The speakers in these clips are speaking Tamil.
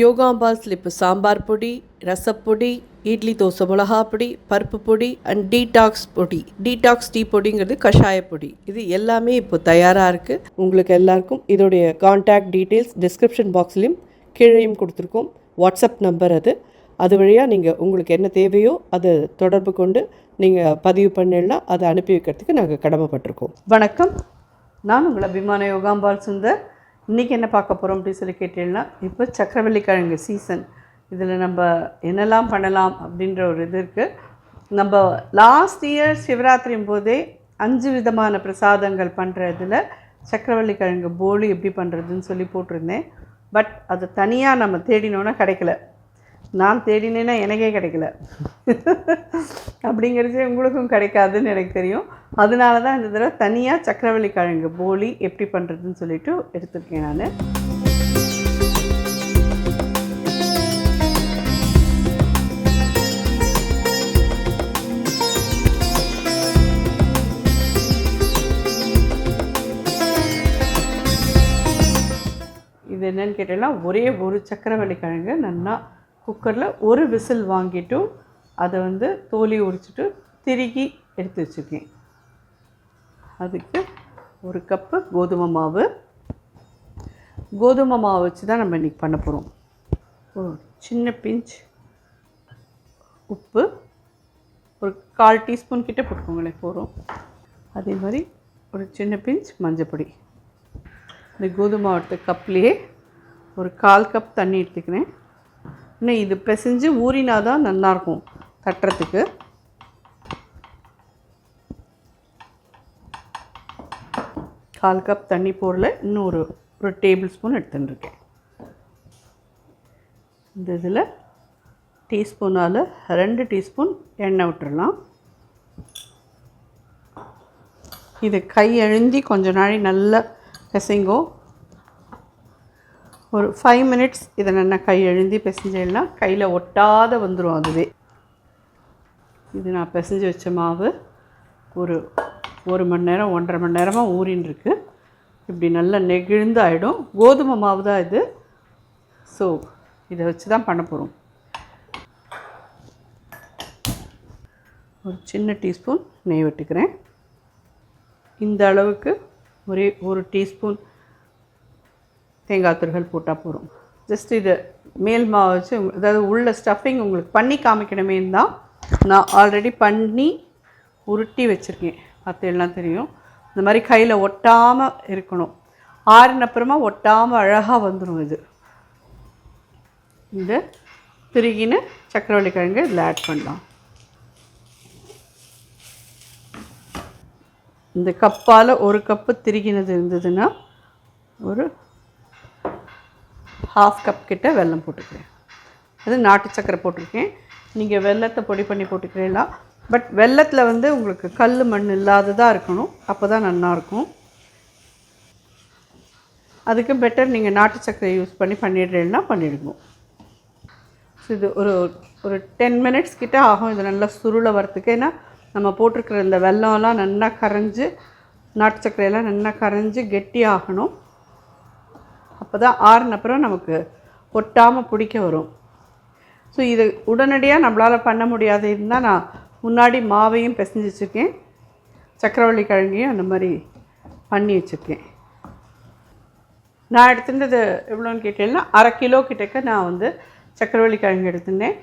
யோகாம்பாஸில் இப்போ சாம்பார் பொடி, ரசப்பொடி, இட்லி தோசை மிளகா பொடி, பருப்பு பொடி அண்ட் டீடாக்ஸ் பொடி. டீடாக்ஸ் டீ பொடிங்கிறது கஷாய பொடி. இது எல்லாமே இப்போ தயாராக இருக்குது. உங்களுக்கு எல்லாருக்கும் இதோடைய கான்டாக்ட் டீட்டெயில்ஸ் டிஸ்கிரிப்ஷன் பாக்ஸ்லேயும் கீழேயும் கொடுத்துருக்கோம். வாட்ஸ்அப் நம்பர் அது வழியாக நீங்கள் உங்களுக்கு என்ன தேவையோ அதை தொடர்பு கொண்டு நீங்கள் பதிவு பண்ணிடலாம். அதை அனுப்பி வைக்கிறதுக்கு நாங்கள் கடமைப்பட்டிருக்கோம். வணக்கம், நான் உங்கள் அபிமான யோகாம்பால் சுந்தர். இன்றைக்கி என்ன பார்க்க போகிறோம் அப்படின்னு சொல்லி கேட்டீங்கன்னா, இப்போ சக்கரவள்ளிக்கிழங்கு சீசன். இதில் நம்ம என்னெல்லாம் பண்ணலாம் அப்படின்ற ஒரு இது இருக்குது. நம்ம லாஸ்ட் இயர் சிவராத்திரியும் போதே 5 விதமான பிரசாதங்கள் பண்ணுறதுல சக்கரவள்ளிக்கிழங்கு போலி எப்படி பண்ணுறதுன்னு சொல்லி போட்டிருந்தேன். பட் அது தனியாக நம்ம தேடினோன்னா கிடைக்கல. நான் தேடினேன்னா எனக்கே கிடைக்கல. அப்படிங்கிறது உங்களுக்கும் கிடைக்காதுன்னு எனக்கு தெரியும். அதனால தான் இந்த தடவை தனியாக சக்கரவள்ளிக்கிழங்கு போலி எப்படி பண்ணுறதுன்னு சொல்லிட்டு எடுத்துருக்கேன் நான். இது என்னென்னு கேட்டீங்கன்னா, ஒரே ஒரு சக்கரவள்ளிக்கிழங்கு நல்லா குக்கரில் ஒரு விசில் வாங்கிட்டு அதை தோலி உரிச்சிட்டு திருகி எடுத்து வச்சுருக்கேன். அதுக்கு 1 கப்பு கோதுமை மாவு வச்சு தான் நம்ம இன்றைக்கி பண்ண போகிறோம். ஒரு சின்ன பிஞ்ச் உப்பு, ஒரு 1/4 டீஸ்பூன் கிட்டே போட்டுக்கோங்களேன் போகிறோம். அதே மாதிரி ஒரு சின்ன பிஞ்ச் மஞ்சப்பொடி. இந்த கோதுமை எடுத்த கப்லேயே ஒரு 1/4 கப் தண்ணி எடுத்துக்கிறேன். இன்னும் இது பிசைஞ்சு ஊறினா தான் நல்லாயிருக்கும் தட்டுறதுக்கு. கால் கப் தண்ணி போடல, இன்னும் ஒரு டேபிள் ஸ்பூன் எடுத்துட்டுருக்கேன். இந்த இதில் டீஸ்பூனால் 2 டீஸ்பூன் எண்ணெய் விட்டுடலாம். இது கை அழுந்தி கொஞ்ச நாளை நல்லா பிசைங்கோ. ஒரு 5 மினிட்ஸ் இதை நல்லா கை எழுந்தி பிசைஞ்சிடலாம். கையில் ஒட்டாத வந்துடும் அதுவே. இது நான் பிசைஞ்சு வச்ச மாவு ஒரு மணி நேரம் 1.5 மணி நேரமாக ஊறின்ருக்கு. இப்படி நல்லா நெகிழ்ந்து ஆகிடும். கோதுமை மாவு தான் இது. ஸோ இதை வச்சு தான் பண்ண போகிறோம். ஒரு சின்ன டீஸ்பூன் நெய் விட்டுக்கிறேன். இந்த அளவுக்கு ஒரே 1 டீஸ்பூன் தேங்காய் துருகல் போட்டால் போகிறோம். ஜஸ்ட் இது மேல் மாவு வச்சு, அதாவது உள்ள ஸ்டஃபிங் உங்களுக்கு பண்ணி காமிக்கணுமேன்னு தான் நான் ஆல்ரெடி பண்ணி உருட்டி வச்சுருக்கேன். எல்லாம் தெரியும். இந்த மாதிரி கையில் ஒட்டாமல் இருக்கணும். ஆறினப்புறமா ஒட்டாமல் அழகாக வந்துடும். இது இந்த திருகின சக்கரவள்ளிக்கிழங்கு இதில் ஆட் பண்ணலாம். இந்த கப்பால் 1 கப்பு திருகினது இருந்ததுன்னா ஒரு 1/2 கப் கிட்ட வெல்லம் போட்டுக்கிறேன். அது நாட்டு சக்கரை போட்டிருக்கேன். நீங்கள் வெல்லத்தை பொடி பண்ணி போட்டுக்கிறீங்களா? பட் வெல்லத்தில் உங்களுக்கு கல் மண் இல்லாததாக இருக்கணும். அப்போ தான் நல்லாயிருக்கும். அதுக்கு பெட்டர் நீங்கள் நாட்டு சக்கரை யூஸ் பண்ணி பண்ணிடுறீங்கன்னா பண்ணிடுங்க. ஸோ இது ஒரு 10 மினிட்ஸ் கிட்டே ஆகும் இது நல்லா சுருளை வரத்துக்கு. ஏன்னா நம்ம போட்டிருக்கிற இந்த வெல்லம்லாம் நல்லா கரைஞ்சி, நாட்டு சக்கரையெல்லாம் நல்லா கரைஞ்சி கெட்டி ஆகணும். அப்போ தான் ஆறுனப்புறம் நமக்கு ஒட்டாமல் பிடிக்க வரும். ஸோ இது உடனடியாக நம்மளால் பண்ண முடியாது. இருந்தால் நான் முன்னாடி மாவையும் பிசைஞ்சு வச்சுருக்கேன், சக்கரவள்ளிக்கிழங்கையும் அந்த மாதிரி பண்ணி வச்சுருக்கேன். நான் எடுத்துட்டது எவ்வளோன்னு கேட்டேன்னா, 1/2 கிலோ கிட்டக்க நான் சக்கரவள்ளிக்கிழங்கு எடுத்துட்டேன்.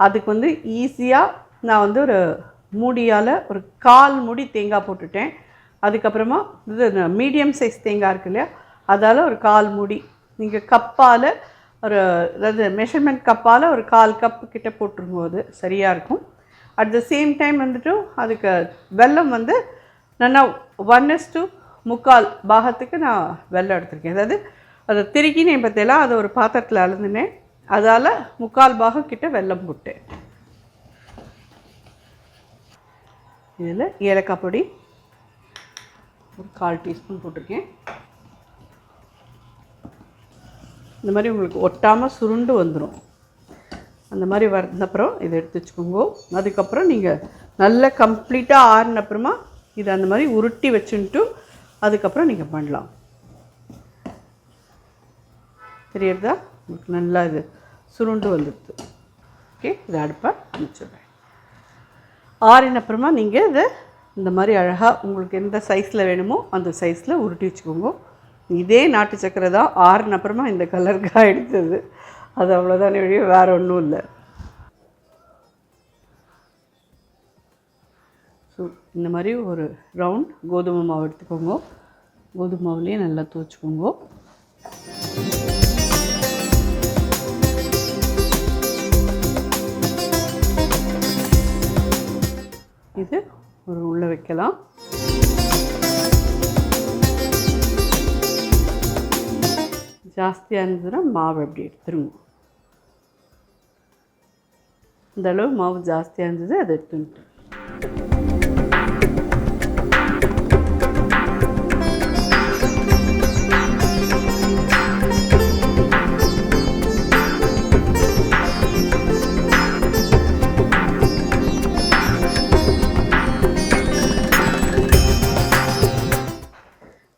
அதுக்கு ஈஸியாக நான் ஒரு மூடியால் ஒரு 1/4 மூடி தேங்காய் போட்டுட்டேன். அதுக்கப்புறமா இது மீடியம் சைஸ் தேங்காய் இருக்கு இல்லையா, அதால் ஒரு 1/4 மூடி. நீங்கள் கப்பால் அதாவது மெஷர்மெண்ட் கப்பால் ஒரு 1/4 கப்பு கிட்டே போட்டுரும்போது சரியாக இருக்கும். அட் த சேம் டைம் அதுக்கு வெல்லம் நல்லா 1:3 பாகத்துக்கு நான் வெல்லம் எடுத்திருக்கேன். அதாவது அதை திருக்கினேன் பற்றியெல்லாம் அதை ஒரு பாத்திரத்தில் அளந்துனேன். அதால் 3/4 பாகம் கிட்ட வெல்லம் போட்டேன். இதில் ஏலக்காய் பொடி ஒரு 1/4 டீஸ்பூன் போட்டிருக்கேன். இந்த மாதிரி உங்களுக்கு ஒட்டாமல் சுருண்டு வந்துடும். அந்த மாதிரி வந்தப்புறம் இதை எடுத்து வச்சுக்கோங்க. அதுக்கப்புறம் நீங்கள் நல்லா கம்ப்ளீட்டாக ஆறினப்புறமா இதை அந்த மாதிரி உருட்டி வச்சுட்டு அதுக்கப்புறம் நீங்கள் பண்ணலாம். தெரியுறதா? உங்களுக்கு நல்லா இது சுருண்டு வந்துடுது. ஓகே, இது அடுப்பை அனுப்பிச்சிடுறேன். ஆறின அப்புறமா நீங்கள் இதை இந்த மாதிரி அழகாக உங்களுக்கு எந்த சைஸில் வேணுமோ அந்த சைஸில் உருட்டி வச்சுக்கோங்க. இதே நாட்டு சக்கரை தான் ஆறின அப்புறமா இந்த கலருக்காக எடுத்தது. அது அவ்வளோதானே வழியே வேறு ஒன்றும் இல்லை. ஸோ இந்த மாதிரி ஒரு ரவுண்ட் கோதுமை மாவு எடுத்துக்கோங்க. கோதுமை மாவுலேயே நல்லா துவச்சிக்கோங்க. இது ஒரு உள்ளே வைக்கலாம். ஜாஸ்தியாக இருந்ததுன்னா மாவு அப்படி எடுத்துருங்க. இந்த அளவு மாவு ஜாஸ்தியாக இருந்தது, அதை எடுத்துட்டு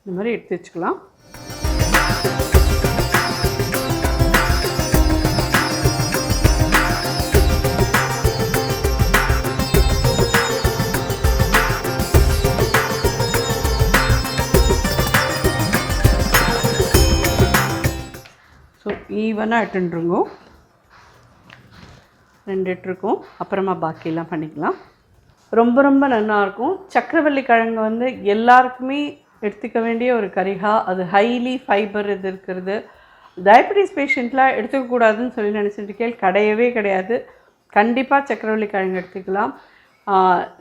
இந்த மாதிரி எடுத்து வச்சுக்கலாம். ஸோ ஈவனாக இட்டுருங்கோ. 2 இட்டுருக்கோம். அப்புறமா பாக்கியெல்லாம் பண்ணிக்கலாம். ரொம்ப ரொம்ப நல்லாயிருக்கும். சக்கரவள்ளி கிழங்கு வந்து எல்லாருக்குமே எடுத்துக்க வேண்டிய ஒரு கரிகா. அது ஹைலி ஃபைபர் இது இருக்கிறது. டயபெட்டிஸ் பேஷண்ட்லாம் எடுத்துக்கக்கூடாதுன்னு சொல்லி நினச்சிட்டு கிடையவே கிடையாது. கண்டிப்பாக சக்கரவள்ளி கிழங்கு எடுத்துக்கலாம்.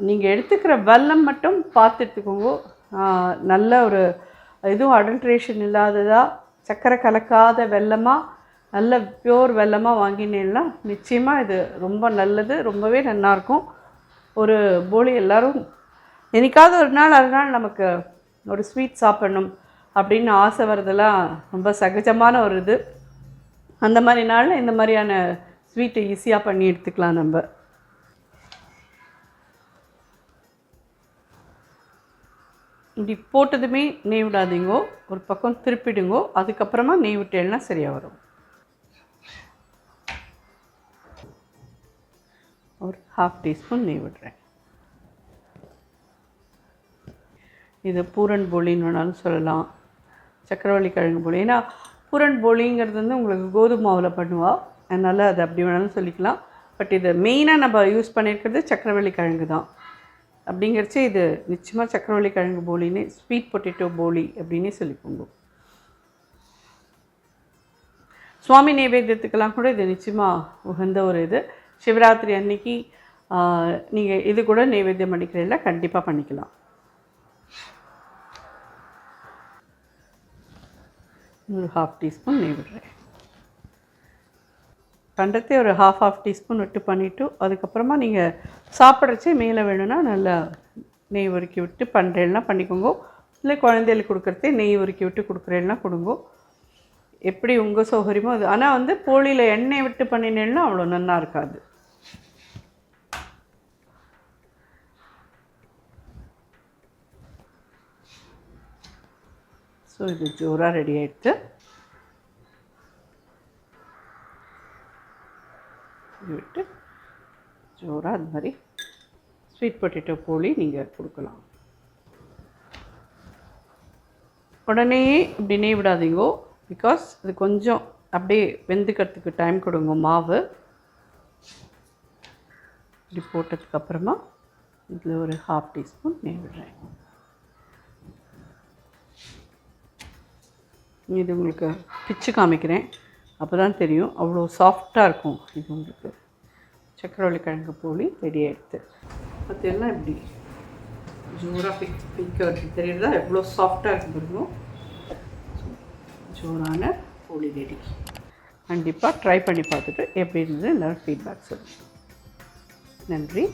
நீங்கள் எடுத்துக்கிற வெல்லம் மட்டும் பார்த்து எடுத்துக்கோங்க. நல்ல ஒரு எதுவும் அடல்ட்ரேஷன் இல்லாததாக சக்கரை கலக்காத வெல்லமாக நல்ல பியோர் வெல்லமாக வாங்கினேன்னா நிச்சயமாக இது ரொம்ப நல்லது. ரொம்பவே நல்லாயிருக்கும். ஒரு போலி எல்லோரும் என்னைக்காவது ஒரு நாள் அதனால் நமக்கு ஒரு ஸ்வீட் சாப்பிடணும் அப்படின்னு ஆசை வரதெல்லாம் ரொம்ப சகஜமான ஒரு இது. அந்த மாதிரி நாளில் இந்த மாதிரியான ஸ்வீட்டை ஈஸியாக பண்ணி எடுத்துக்கலாம். நம்ம இப்படி போட்டதுமே நெய் விடாதீங்கோ, ஒரு பக்கம் திருப்பிடுங்கோ. அதுக்கப்புறமா நெய் விட்டேன்னா சரியாக வரும். ஒரு 1/2 டீஸ்பூன் நெய் விடுறேன். இது பூரன் போலின்னு வேணாலும் சொல்லலாம், சக்கரவள்ளி கிழங்கு போலி. ஏன்னா பூரன் போலிங்கிறது வந்து உங்களுக்கு கோதுமை மாவில் பண்ணுவாள், அதனால் அது அப்படி வேணாலும் சொல்லிக்கலாம். பட் இது மெயினாக நம்ம யூஸ் பண்ணியிருக்கிறது சக்கரவள்ளி கிழங்கு தான். அப்படிங்கிறச்சு இது நிச்சயமாக சக்கரவள்ளி கிழங்கு போலின்னு, ஸ்வீட் பொட்டேட்டோ போலி அப்படின்னே சொல்லிக்கோங்க. சுவாமி நைவேத்தியத்துக்கெல்லாம் கூட இது நிச்சயமாக உகந்த ஒரு இது. சிவராத்திரி அன்னைக்கு நீங்கள் இது கூட நைவேத்தியம் பண்ணிக்கிறீங்களா, கண்டிப்பாக பண்ணிக்கலாம். ஒரு 1/2 டீஸ்பூன் நெய் விடுறேன். பண்ணுறதே ஒரு 1/2 டீஸ்பூன் விட்டு பண்ணிவிட்டு அதுக்கப்புறமா நீங்கள் சாப்பிட்றச்சே மேலே வேணும்னா நல்லா நெய் உருக்கி விட்டு பண்ணுறேன்னா பண்ணிக்கோங்க. இல்லை குழந்தைகளுக்கு கொடுக்குறதே நெய் உருக்கி விட்டு கொடுக்குறேன்னா கொடுங்கோ. எப்படி உங்கள் சௌகரியமோ அது. ஆனால் வந்து போலியில் எண்ணெய் விட்டு பண்ணினேன்னா அவ்வளோ நல்லா இருக்காது. ஸோ இது ஜோராக ரெடி ஆகிடுது. விட்டு ஜோராக அது மாதிரி ஸ்வீட் பொட்டேட்டோ போலி நீங்கள் கொடுக்கலாம். உடனே இப்படி நெய் விடாதீங்கோ, பிகாஸ் அது கொஞ்சம் அப்படியே வெந்துக்கிறதுக்கு டைம் கொடுங்க. மாவு இப்படி போட்டதுக்கப்புறமா இதில் ஒரு 1/2 டீஸ்பூன் நெய் விடுறேன். இது உங்களுக்கு பிச்சு காமிக்கிறேன், அப்போ தான் தெரியும். அவ்வளோ சாஃப்டாக இருக்கும் இது. உங்களுக்கு சக்கரவள்ளி கிழங்கு போலி ரெடி ஆகிடுது. பார்த்தீங்கன்னா இப்படி ஜோராக பிக்க வச்சு தெரியுறதா எவ்வளோ சாஃப்டாக இருக்கு பாருங்க. ஜோரான போலி ரெடி. கண்டிப்பாக ட்ரை பண்ணி பார்த்துட்டு எப்படி இருந்தது எல்லோரும் ஃபீட்பேக் சொல்லுங்கள். நன்றி.